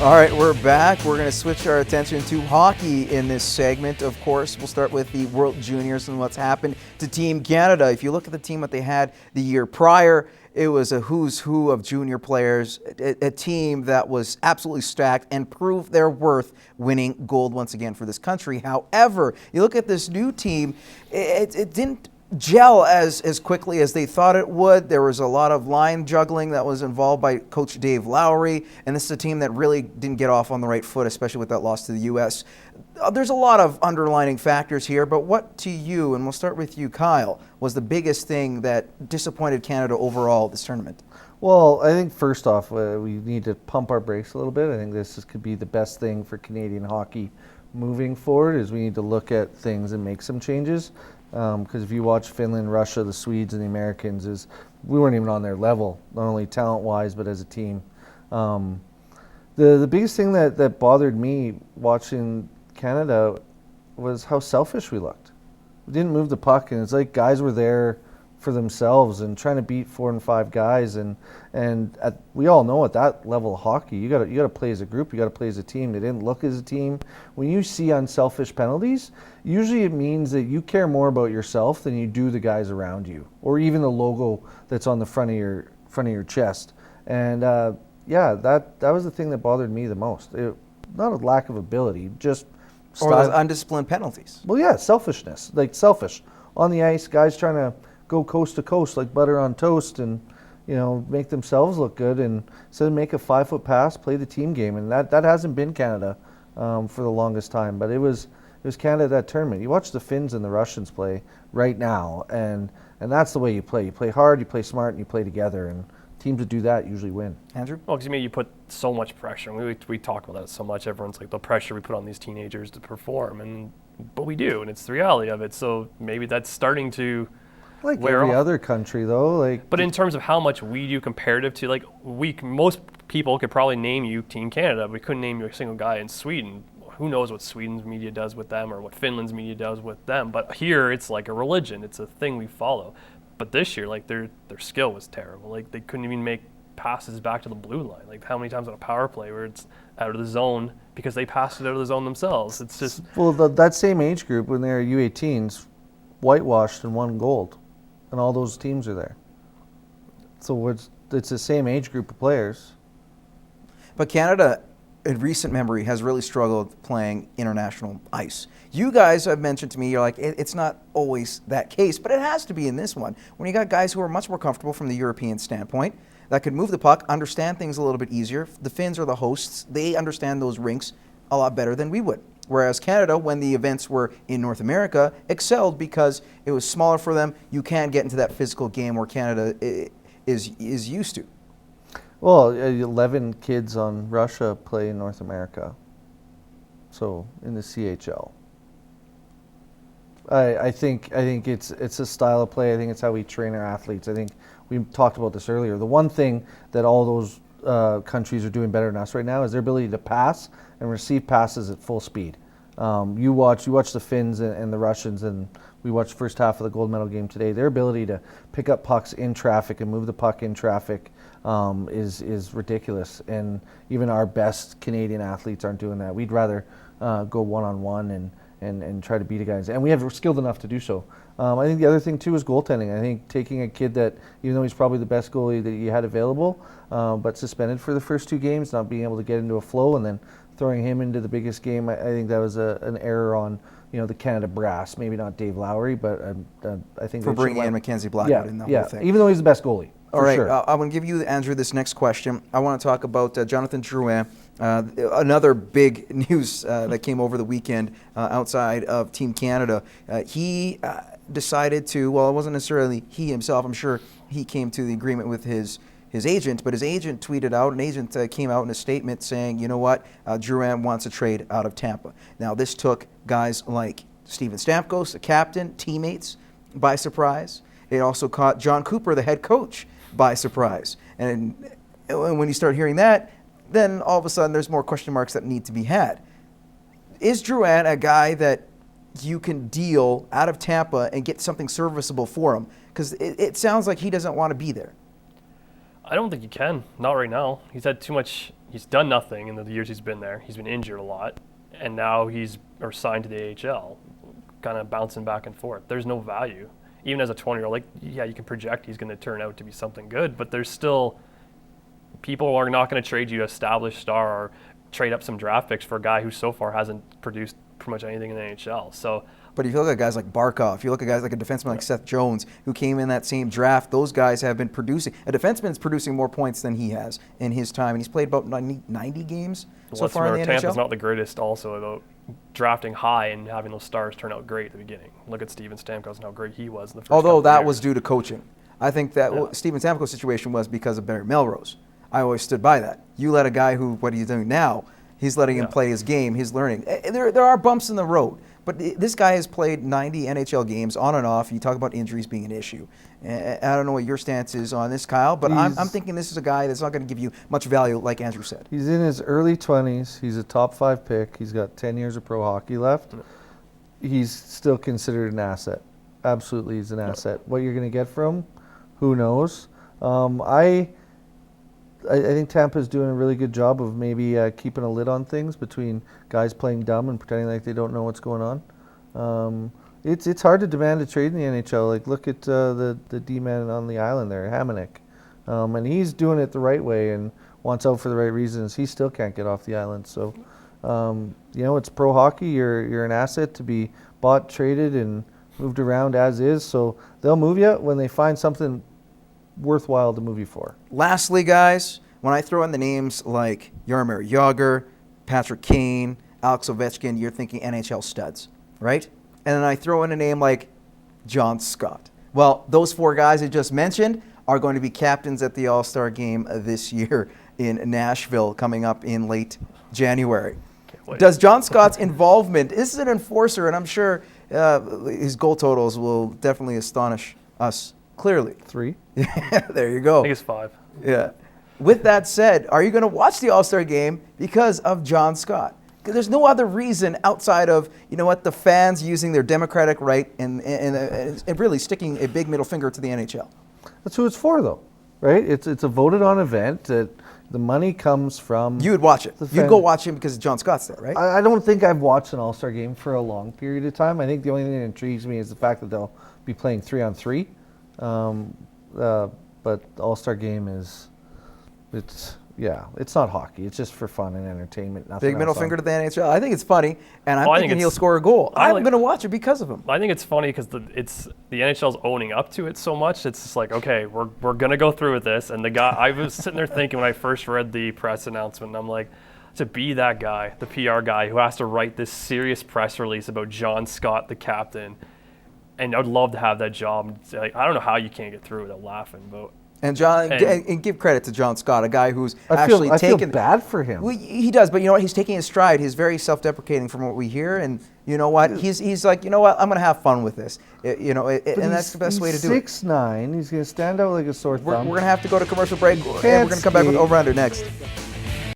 All right, we're back. We're going to switch our attention to hockey in this segment. Of course, we'll start with the World Juniors and what's happened to Team Canada. If you look at the team that they had the year prior, it was a who's who of junior players, a team that was absolutely stacked and proved their worth winning gold once again for this country. However, you look at this new team, it didn't gel as quickly as they thought it would. There was a lot of line juggling that was involved by Coach Dave Lowry, and this is a team that really didn't get off on the right foot, especially with that loss to the U.S. There's a lot of underlining factors here, but what to you, and we'll start with you, Kyle, was the biggest thing that disappointed Canada overall this tournament? Well, I think first off, we need to pump our brakes a little bit. I think could be the best thing for Canadian hockey moving forward is we need to look at things and make some changes. Because if you watch Finland, Russia, the Swedes, and the Americans, we weren't even on their level, not only talent-wise, but as a team. The biggest thing that bothered me watching Canada was how selfish we looked. We didn't move the puck, and it's like guys were there for themselves and trying to beat 4 and 5 guys. We all know at that level of hockey, you got to play as a group, you got to play as a team. They didn't look as a team. When you see unselfish penalties, usually it means that you care more about yourself than you do the guys around you, or even the logo that's on the front of your chest. And that was the thing that bothered me the most. Not a lack of ability, just or those undisciplined penalties. Well, yeah, selfishness, like selfish on the ice, guys trying to go coast to coast like butter on toast and make themselves look good, and instead of make a 5-foot pass, play the team game. And that hasn't been Canada for the longest time, but it was Canada that tournament. You watch the Finns and the Russians play right now, and that's the way you play. You play hard, you play smart, and you play together, and teams that do that usually win. Andrew? Well, because you put so much pressure. We talk about that so much. Everyone's like, the pressure we put on these teenagers to perform, but we do, and it's the reality of it. So maybe that's starting to like wear every off. other country, though. But in terms of how much we do comparative to, most people could probably name you Team Canada, but we couldn't name you a single guy in Sweden. Who knows what Sweden's media does with them or what Finland's media does with them. But here, it's like a religion. It's a thing we follow. But this year, their skill was terrible. They couldn't even make passes back to the blue line. How many times on a power play where it's out of the zone because they passed it out of the zone themselves. It's just... Well, that same age group, when they were U18s, whitewashed and won gold. And all those teams are there. So it's the same age group of players. But Canada, in recent memory, has really struggled playing international ice. You guys have mentioned to me, you're like, it's not always that case, but it has to be in this one. When you got guys who are much more comfortable from the European standpoint, that could move the puck, understand things a little bit easier. The Finns are the hosts. They understand those rinks a lot better than we would. Whereas Canada, when the events were in North America, excelled because it was smaller for them. You can get into that physical game where Canada is used to. Well, 11 kids on Russia play in North America, so in the CHL. I think it's a style of play. I think it's how we train our athletes. I think we talked about this earlier. The one thing that all those countries are doing better than us right now is their ability to pass and receive passes at full speed. You watch the Finns and the Russians, and we watched the first half of the gold medal game today. Their ability to pick up pucks in traffic and move the puck in traffic is ridiculous. And even our best Canadian athletes aren't doing that. We'd rather go one-on-one and try to beat a guy. And we're skilled enough to do so. I think the other thing, too, is goaltending. I think taking a kid that, even though he's probably the best goalie that you had available, but suspended for the first 2 games, not being able to get into a flow, and then throwing him into the biggest game, I think that was an error on the Canada brass. Maybe not Dave Lowry, but I think for bringing in Mackenzie Blackwood in the whole thing. Even though he's the best goalie. All right, sure. I'm going to give you, Andrew, this next question. I want to talk about Jonathan Drouin, another big news that came over the weekend outside of Team Canada. He decided to, well, it wasn't necessarily he himself. I'm sure he came to the agreement with his agent, but his agent tweeted out, an agent came out in a statement saying, you know what, Drouin wants a trade out of Tampa. Now, this took guys like Steven Stamkos, the captain, teammates, by surprise. It also caught John Cooper, the head coach, by surprise. And when you start hearing that, then all of a sudden there's more question marks that need to be had. Is Drouin a guy that you can deal out of Tampa and get something serviceable for him? Because it sounds like he doesn't want to be there. I don't think you can. Not right now. He's had too much. He's done nothing in the years he's been there. He's been injured a lot, and now he's signed to the AHL, kind of bouncing back and forth. There's no value. Even as a 20-year-old, like, yeah, you can project he's going to turn out to be something good, but there's still people are not going to trade you an established star or trade up some draft picks for a guy who so far hasn't produced pretty much anything in the NHL. So. But if you look at guys like Barkov, if you look at guys like a defenseman like Seth Jones, who came in that same draft, those guys have been producing. A defenseman's producing more points than he has in his time, and he's played about 90 games so far in the NHL. Tampa's not the greatest also about drafting high and having those stars turn out great at the beginning. Look at Steven Stamkos and how great he was in the first Although that years. was due to coaching. I think that Steven Stamkos' situation was because of Barry Melrose. I always stood by that. You let a guy who, what he's doing now, he's letting him play his game, he's learning. There are bumps in the road. But this guy has played 90 NHL games on and off. You talk about injuries being an issue. I don't know what your stance is on this, Kyle, but I'm thinking this is a guy that's not going to give you much value, like Andrew said. He's in his early 20s. He's a top 5 pick. He's got 10 years of pro hockey left. He's still considered an asset. Absolutely, he's an asset. What you're going to get from him, who knows? I think Tampa's doing a really good job of maybe keeping a lid on things between guys playing dumb and pretending like they don't know what's going on. It's hard to demand a trade in the NHL. Like, look at the D-man on the island there, Hamonic. And he's doing it the right way and wants out for the right reasons. He still can't get off the island. So, it's pro hockey. You're an asset to be bought, traded, and moved around as is. So they'll move you when they find something worthwhile to move you for. Lastly, guys, when I throw in the names like Jaromir Jagr, Patrick Kane, Alex Ovechkin, you're thinking NHL studs, right? And then I throw in a name like John Scott. Well, those 4 guys I just mentioned are going to be captains at the All-Star Game this year in Nashville coming up in late January. Does John Scott's involvement, this is an enforcer, and I'm sure his goal totals will definitely astonish us clearly. 3. There you go. I think it's 5. Yeah. With that said, are you going to watch the All-Star Game because of John Scott? Because there's no other reason outside of, the fans using their democratic right and really sticking a big middle finger to the NHL. That's who it's for, though, right? It's a voted-on event that the money comes from. You would watch it. You'd go watch him because John Scott's there, right? I don't think I've watched an All-Star Game for a long period of time. I think the only thing that intrigues me is the fact that they'll be playing 3-on-3. But the All-Star Game it's not hockey. It's just for fun and entertainment. Big middle finger to the NHL. I think it's funny, and I'm thinking he'll score a goal. I'm going to watch it because of him. I think it's funny because the NHL's owning up to it so much. It's just like, okay, we're going to go through with this. And the guy, I was sitting there thinking when I first read the press announcement, and I'm like, to be that guy, the PR guy who has to write this serious press release about John Scott, the captain. And I'd love to have that job. Like, I don't know how you can't get through without laughing, but. And give credit to John Scott, a guy who's actually taken. I feel bad for him. Well, he does, but you know what? He's taking his stride. He's very self-deprecating from what we hear, and you know what? He's like, you know what? I'm going to have fun with this. And that's the best way to do it. 6'9". He's going to stand out like a sore thumb. We're going to have to go to commercial break, and we're going to come back with Over Under next.